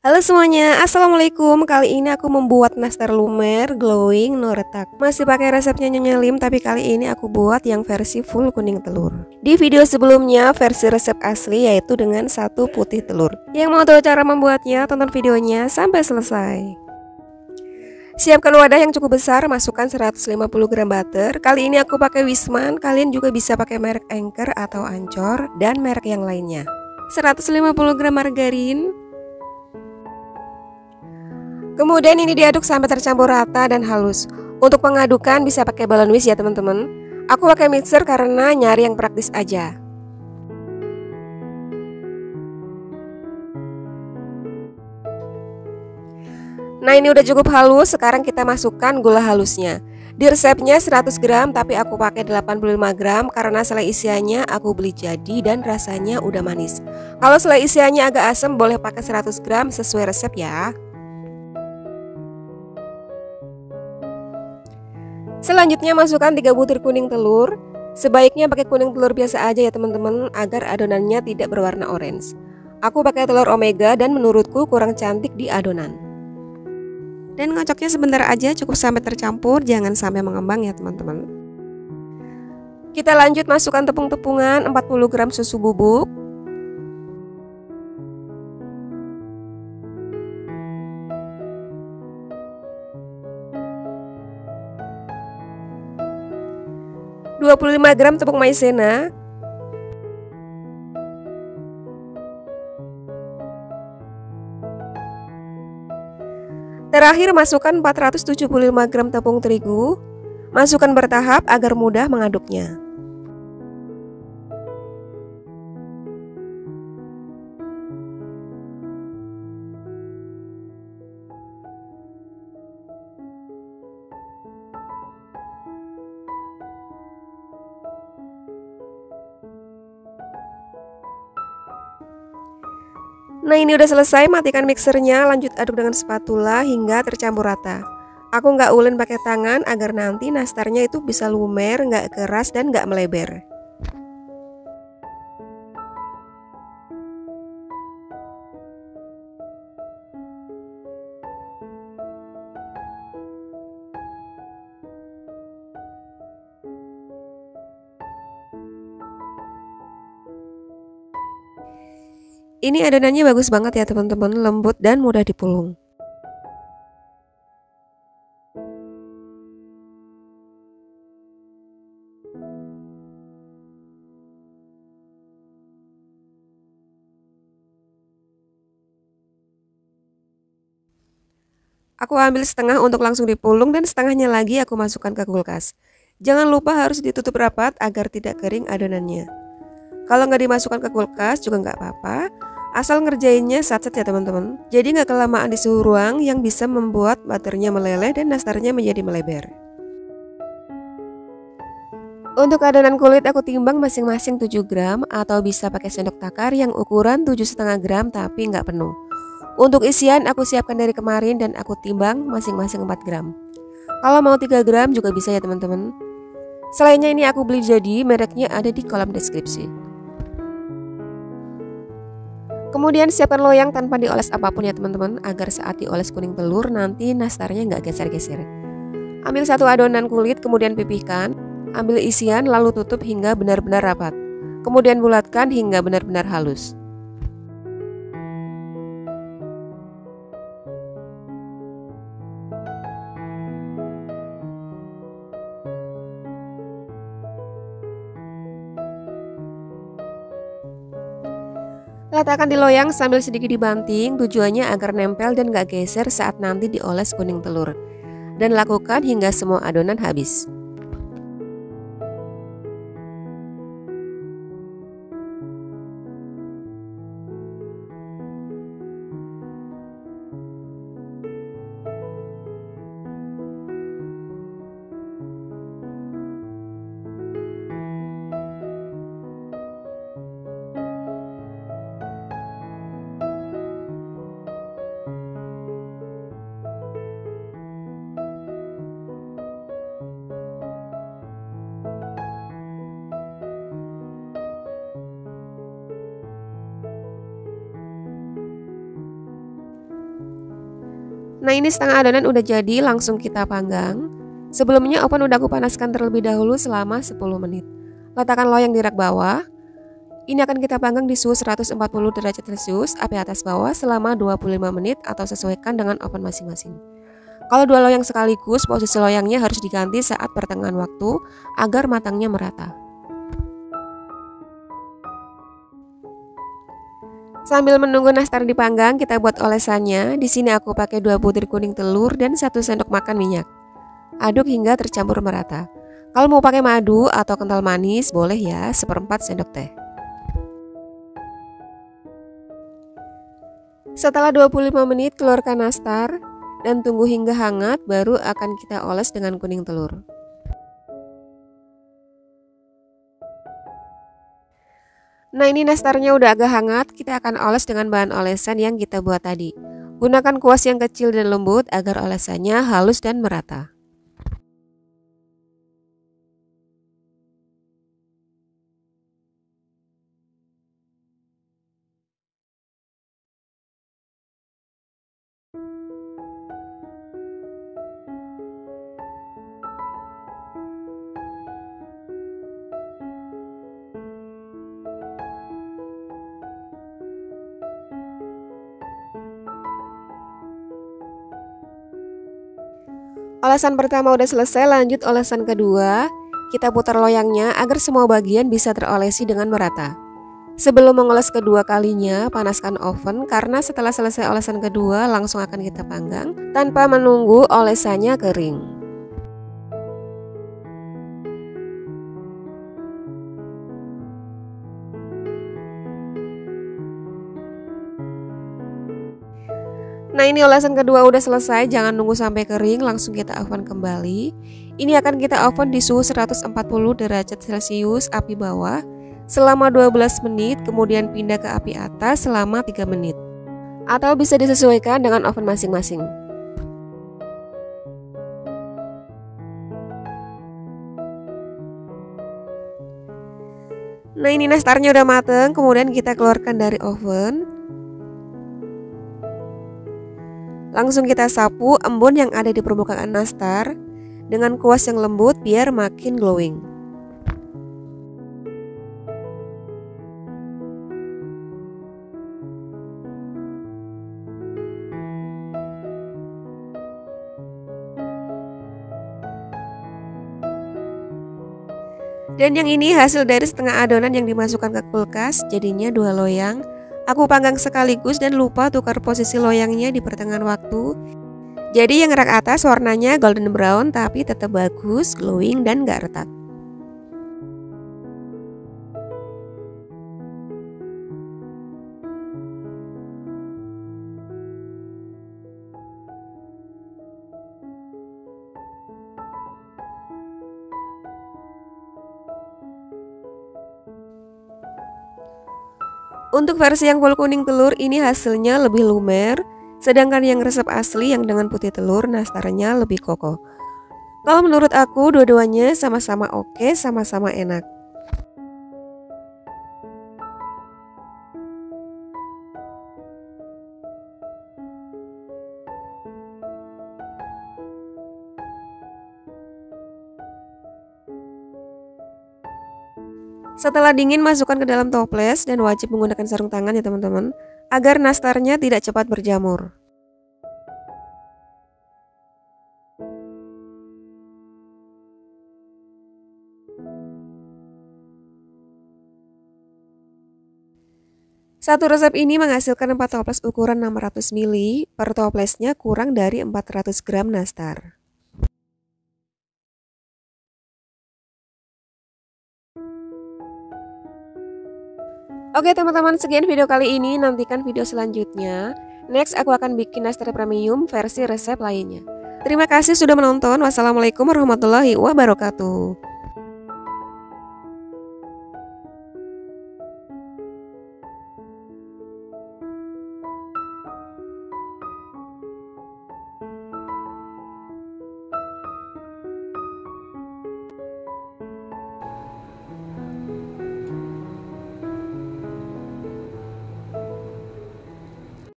Halo semuanya, assalamualaikum. Kali ini aku membuat nastar lumer glowing no retak. Masih pakai resepnya Nyonya Lim, tapi kali ini aku buat yang versi full kuning telur. Di video sebelumnya versi resep asli yaitu dengan satu putih telur. Yang mau tahu cara membuatnya, tonton videonya sampai selesai. Siapkan wadah yang cukup besar, masukkan 150 gram butter. Kali ini aku pakai Wisman, kalian juga bisa pakai merek Anchor atau Ancor dan merek yang lainnya. 150 gram margarin. Kemudian ini diaduk sampai tercampur rata dan halus. Untuk mengadukan bisa pakai balon whisk ya teman-teman. Aku pakai mixer karena nyari yang praktis aja. Nah ini udah cukup halus, sekarang kita masukkan gula halusnya. Di resepnya 100 gram tapi aku pakai 85 gram karena selai isiannya aku beli jadi dan rasanya udah manis. Kalau selai isiannya agak asam boleh pakai 100 gram sesuai resep ya. Selanjutnya masukkan 3 butir kuning telur. Sebaiknya pakai kuning telur biasa aja ya teman-teman agar adonannya tidak berwarna orange. Aku pakai telur omega dan menurutku kurang cantik di adonan. Dan ngocoknya sebentar aja, cukup sampai tercampur, jangan sampai mengembang ya teman-teman. Kita lanjut masukkan tepung-tepungan 40 gram susu bubuk, 25 gram tepung maizena, terakhir masukkan 475 gram tepung terigu. Masukkan bertahap agar mudah mengaduknya. Nah ini udah selesai, matikan mixernya, lanjut aduk dengan spatula hingga tercampur rata. Aku nggak ulен pakai tangan agar nanti nastarnya itu bisa lumer, nggak keras dan nggak melebar. Ini adonannya bagus banget ya teman-teman, lembut dan mudah dipulung. Aku ambil setengah untuk langsung dipulung dan setengahnya lagi aku masukkan ke kulkas. Jangan lupa harus ditutup rapat agar tidak kering adonannya. Kalau nggak dimasukkan ke kulkas juga nggak apa-apa, asal ngerjainnya sat-sat ya teman-teman. Jadi nggak kelamaan di suhu ruang yang bisa membuat butternya meleleh dan nastarnya menjadi melebar. Untuk adonan kulit aku timbang masing-masing 7 gram atau bisa pakai sendok takar yang ukuran 7,5 gram tapi nggak penuh. Untuk isian aku siapkan dari kemarin dan aku timbang masing-masing 4 gram. Kalau mau 3 gram juga bisa ya teman-teman. Selainnya ini aku beli jadi, mereknya ada di kolom deskripsi. Kemudian siapkan loyang tanpa dioles apapun ya teman-teman, agar saat dioles kuning telur nanti nastarnya nggak geser-geser. Ambil satu adonan kulit kemudian pipihkan, ambil isian lalu tutup hingga benar-benar rapat. Kemudian bulatkan hingga benar-benar halus. Letakkan di loyang sambil sedikit dibanting, tujuannya agar nempel dan gak geser saat nanti dioles kuning telur. Dan lakukan hingga semua adonan habis. Nah ini setengah adonan udah jadi, langsung kita panggang. Sebelumnya oven udah aku panaskan terlebih dahulu selama 10 menit. Letakkan loyang di rak bawah. Ini akan kita panggang di suhu 140 derajat Celcius, api atas bawah selama 25 menit atau sesuaikan dengan oven masing-masing. Kalau dua loyang sekaligus, posisi loyangnya harus diganti saat pertengahan waktu agar matangnya merata. Sambil menunggu nastar dipanggang, kita buat olesannya. Di sini aku pakai 2 butir kuning telur dan 1 sendok makan minyak. Aduk hingga tercampur merata. Kalau mau pakai madu atau kental manis, boleh ya, 1/4 sendok teh. Setelah 25 menit, keluarkan nastar dan tunggu hingga hangat, baru akan kita oles dengan kuning telur. Nah ini nastarnya udah agak hangat, kita akan oles dengan bahan olesan yang kita buat tadi. Gunakan kuas yang kecil dan lembut agar olesannya halus dan merata. Olesan pertama udah selesai, lanjut olesan kedua. Kita putar loyangnya agar semua bagian bisa terolesi dengan merata. Sebelum mengoles kedua kalinya, panaskan oven karena setelah selesai olesan kedua langsung akan kita panggang tanpa menunggu olesannya kering. Nah ini olesan kedua udah selesai, jangan nunggu sampai kering, langsung kita oven kembali. Ini akan kita oven di suhu 140 derajat Celcius api bawah selama 12 menit, kemudian pindah ke api atas selama 3 menit. Atau bisa disesuaikan dengan oven masing-masing. Nah ini nastarnya udah mateng, kemudian kita keluarkan dari oven. Langsung kita sapu embun yang ada di permukaan nastar dengan kuas yang lembut biar makin glowing. Dan yang ini hasil dari setengah adonan yang dimasukkan ke kulkas, jadinya 2 loyang. Aku panggang sekaligus dan lupa tukar posisi loyangnya di pertengahan waktu. Jadi yang rak atas warnanya golden brown tapi tetap bagus, glowing dan gak retak. Untuk versi yang full kuning telur ini hasilnya lebih lumer, sedangkan yang resep asli yang dengan putih telur nastarnya lebih kokoh. Kalau menurut aku dua-duanya sama-sama oke, sama-sama enak. Setelah dingin, masukkan ke dalam toples dan wajib menggunakan sarung tangan ya teman-teman, agar nastarnya tidak cepat berjamur. Satu resep ini menghasilkan 4 toples ukuran 600 ml, per toplesnya kurang dari 400 gram nastar. Oke teman-teman, sekian video kali ini, nantikan video selanjutnya. Next aku akan bikin nastar premium versi resep lainnya. Terima kasih sudah menonton. Wassalamualaikum warahmatullahi wabarakatuh.